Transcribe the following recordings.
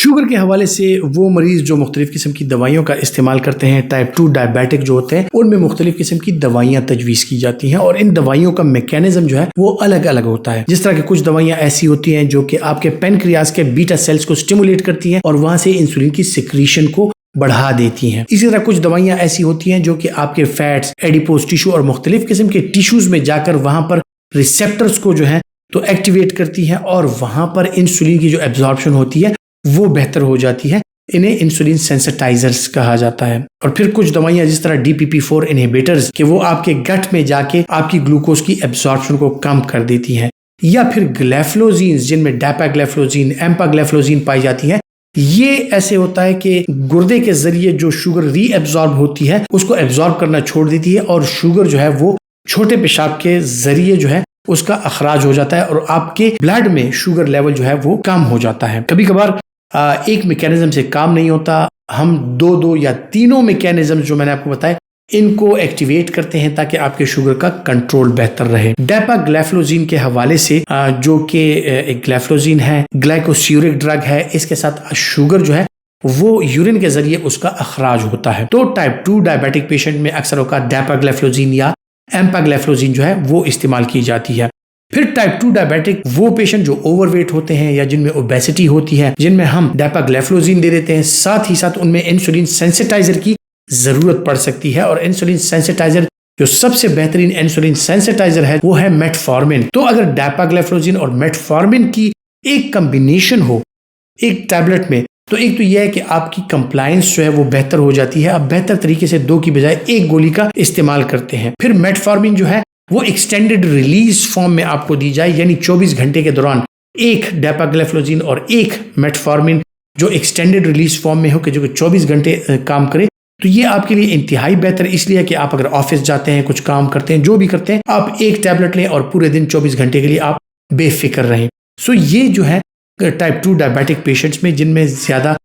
Sugar के हवाले से वो मरीज जो मुख्तलिफ किस्म की दवाइयों का इस्तेमाल करते हैं, टाइप 2 डायबिटिक जो होते हैं, उनमें मुख्तलिफ किस्म की दवाइयाँ तजवीज़ की जाती हैं और इन दवाइयों का मैकेनिज्म जो है वो अलग अलग होता है। जिस तरह की कुछ दवाइयाँ ऐसी होती हैं जो कि आपके पेनक्रियाज के बीटा सेल्स को स्टिमुलेट करती हैं और वहां से इंसुलिन की सिक्रीशन को बढ़ा देती हैं। इसी तरह कुछ दवाइयाँ ऐसी होती हैं जो कि आपके फैट्स, एडिपोज टिश्यू और मुख्तलिफ किस्म के टिश्यूज में जाकर वहां पर रिसेप्टर्स को जो है तो एक्टिवेट करती हैं और वहां पर इंसुलिन की जो एब्जॉर्प्शन होती है वो बेहतर हो जाती है। इन्हें इंसुलिन सेंसिटाइजर्स कहा जाता है। और फिर कुछ दवाइयां जिस तरह DPP-4 इनहिबिटर्स कि वो आपके गट में जाके आपकी ग्लूकोज की एब्जॉर्प्शन को कम कर देती हैं, या फिर ग्लैफ्लोजीन्स जिनमें डैपाग्लैफ्लोजीन, एम्पाग्लैफ्लोजीन पाई जाती है। ये ऐसे होता है कि गुर्दे के जरिए जो शुगर रीएब्जॉर्ब होती है उसको एब्जॉर्ब करना छोड़ देती है और शुगर जो है वो छोटे पेशाब के जरिए जो है उसका अखराज हो जाता है और आपके ब्लड में शुगर लेवल जो है वो कम हो जाता है। कभी कभार एक मैकेनिज्म से काम नहीं होता, हम दो या तीनों मैकेनिज्म जो मैंने आपको बताया इनको एक्टिवेट करते हैं ताकि आपके शुगर का कंट्रोल बेहतर रहे। डैपाग्लैफ्लोजीन के हवाले से जो कि एक ग्लैफ्लोजीन है, ग्लाइकोस्यूरिक ड्रग है, इसके साथ शुगर जो है वो यूरिन के जरिए उसका अखराज होता है। तो टाइप 2 डायबिटिक पेशेंट में अक्सर होकर डैपाग्लैफ्लोजीन या एम्पाग्लैफ्लोजीन जो है वो इस्तेमाल की जाती है। फिर टाइप 2 डायबिटिक वो पेशेंट जो ओवरवेट होते हैं या जिनमें ओबेसिटी होती है, जिनमें हम डैपाग्लैफ्लोजीन दे देते हैं, साथ ही साथ उनमें इंसुलिन सेंसिटाइजर की जरूरत पड़ सकती है। और इंसुलिन सेंसिटाइजर जो सबसे बेहतरीन इंसुलिन सेंसिटाइजर है वो है मेटफॉर्मिन। तो अगर डैपाग्लैफ्लोजीन और मेटफॉर्मिन की एक कॉम्बिनेशन हो एक टैबलेट में, तो एक तो यह है कि आपकी कंप्लायंस जो है वो बेहतर हो जाती है। आप बेहतर तरीके से 2 की बजाय 1 गोली का इस्तेमाल करते हैं। फिर मेटफॉर्मिन जो है वो एक्सटेंडेड रिलीज फॉर्म में आपको दी जाए, यानी 24 घंटे के दौरान 1 डैपाग्लैफ्लोजीन और 1 मेटफॉर्मिन जो एक्सटेंडेड रिलीज फॉर्म में हो कि जो 24 घंटे काम करे। तो ये आपके लिए इंतहाई बेहतर इसलिए कि आप अगर ऑफिस जाते हैं, कुछ काम करते हैं, जो भी करते हैं, आप 1 टैबलेट लें और पूरे दिन 24 घंटे के लिए आप बेफिक्र रहें। सो ये जो है टाइप 2 डायबिटिक पेशेंट्स में जिनमें ज़्यादा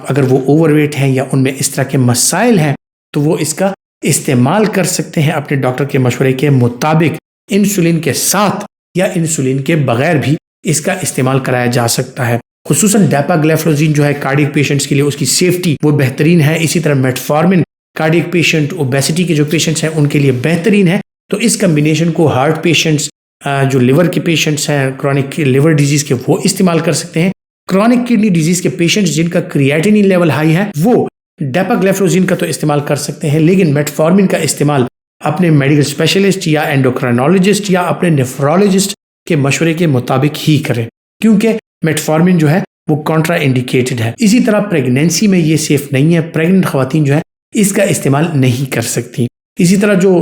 अगर वो ओवरवेट हैं या उनमें इस तरह के मसाइल हैं तो वो इसका इस्तेमाल कर सकते हैं अपने डॉक्टर के मशवरे के मुताबिक। इंसुलिन के साथ या इंसुलिन के बगैर भी इसका इस्तेमाल कराया जा सकता है। खुसूसन डैपाग्लैफ्लोजीन जो है कार्डियक पेशेंट्स के लिए उसकी सेफ्टी वो बेहतरीन है। इसी तरह मेटफॉर्मिन कार्डियक पेशेंट, ओबेसिटी के जो पेशेंट्स हैं उनके लिए बेहतरीन है। तो इस कम्बिनेशन को हार्ट पेशेंट्स, जो लिवर के पेशेंट्स हैं, क्रॉनिक लिवर डिजीज के, वो इस्तेमाल कर सकते हैं। क्रॉनिक किडनी डिजीज के पेशेंट्स जिनका क्रिएटिनिन लेवल हाई है वो डैपाग्लैफ्लोजीन का तो इस्तेमाल कर सकते हैं, लेकिन मेटफॉर्मिन का इस्तेमाल अपने मेडिकल स्पेशलिस्ट या एंडोक्राइनोलॉजिस्ट या अपने नेफ्रोलॉजिस्ट के मशवरे के मुताबिक ही करें, क्योंकि मेटफॉर्मिन जो है वो कॉन्ट्रा इंडिकेटेड है। इसी तरह प्रेगनेंसी में ये सेफ नहीं है, प्रेग्नेंट खवातीन जो है इसका इस्तेमाल नहीं कर सकती। इसी तरह जो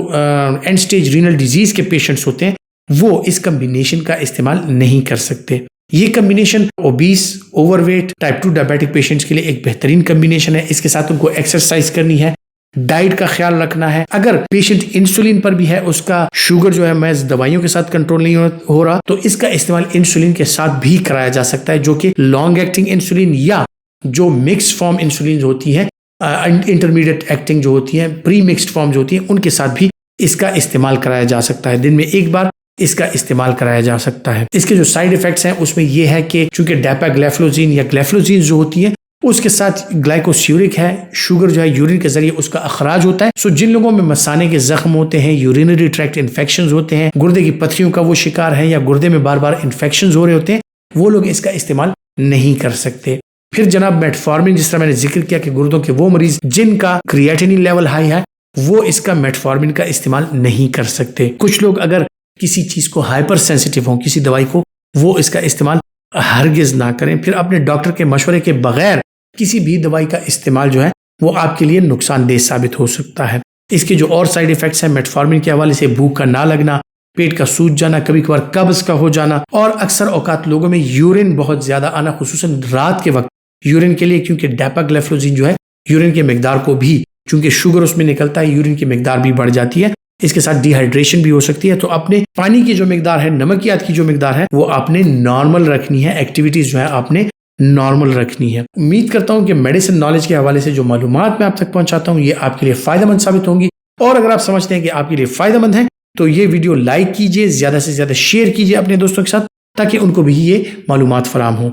एंड स्टेज रीनल डिजीज के पेशेंट्स होते हैं वो इस कम्बिनेशन का इस्तेमाल नहीं कर सकते। ये combination obese, overweight, type 2 diabetic patients के लिए एक बेहतरीन कम्बिनेशन है। इसके साथ उनको एक्सरसाइज करनी है, डाइट का ख्याल रखना है। अगर पेशेंट इंसुलिन पर भी है, उसका शुगर जो है महज दवाइयों के साथ कंट्रोल नहीं हो रहा, तो इसका इस्तेमाल इंसुलिन के साथ भी कराया जा सकता है, जो कि लॉन्ग एक्टिंग इंसुलिन या जो मिक्स फॉर्म इंसुलिन होती है, इंटरमीडिएट एक्टिंग जो होती है, प्री मिक्सड फॉर्म जो होती है, उनके साथ भी इसका इस्तेमाल कराया जा सकता है। दिन में 1 बार इसका इस्तेमाल कराया जा सकता है। इसके जो साइड इफेक्ट्स हैं उसमें यह है कि चूंकि डैपाग्लैफ्लोजीन या ग्लैफ्लोजीन जो होती है उसके साथ ग्लाइकोस्यूरिक है, शुगर जो है यूरिन के जरिए उसका अखराज होता है। सो जिन लोगों में मसाने के जख्म होते हैं, यूरिनरी ट्रैक्ट इन्फेक्शंस होते हैं, गुर्दे की पथरियों का वो शिकार है या गुर्दे में बार बार इन्फेक्शंस हो रहे होते हैं, वो लोग इसका इस्तेमाल नहीं कर सकते। फिर जनाब मेटफॉर्मिन, जिस तरह मैंने जिक्र किया कि गुर्दों के वो मरीज जिनका क्रिएटिनिन लेवल हाई है वो इसका मेटफॉर्मिन का इस्तेमाल नहीं कर सकते। कुछ लोग अगर किसी चीज को हाइपर सेंसिटिव हो, किसी दवाई को, वो इसका इस्तेमाल हरगिज ना करें। फिर अपने डॉक्टर के मशवरे के बगैर किसी भी दवाई का इस्तेमाल जो है वो आपके लिए नुकसानदेह साबित हो सकता है। इसके जो और साइड इफेक्ट्स हैं मेटफॉर्मिन के हवाले से, भूख का ना लगना, पेट का सूज जाना, कभी कभार कब्ज का हो जाना, और अक्सर औकात लोगों में यूरिन बहुत ज्यादा आना, खुसूसन रात के वक्त यूरिन के लिए, क्योंकि डैपाग्लैफ्लोजीन जो है यूरिन के मिकदार को भी, चूंकि शुगर उसमें निकलता है, यूरिन की मिकदार भी बढ़ जाती है। इसके साथ डिहाइड्रेशन भी हो सकती है। तो अपने पानी की जो मिकदार है, नमकियात की जो मिकदार है, वो आपने नॉर्मल रखनी है। एक्टिविटीज जो है आपने नॉर्मल रखनी है। उम्मीद करता हूं कि मेडिसिन नॉलेज के हवाले से जो मालूमात मैं आप तक पहुंचाता हूं ये आपके लिए फायदेमंद साबित होंगी। और अगर आप समझते हैं कि आपके लिए फायदेमंद है तो ये वीडियो लाइक कीजिए, ज्यादा से ज्यादा शेयर कीजिए अपने दोस्तों के साथ, ताकि उनको भी ये मालूमात फराहम हो।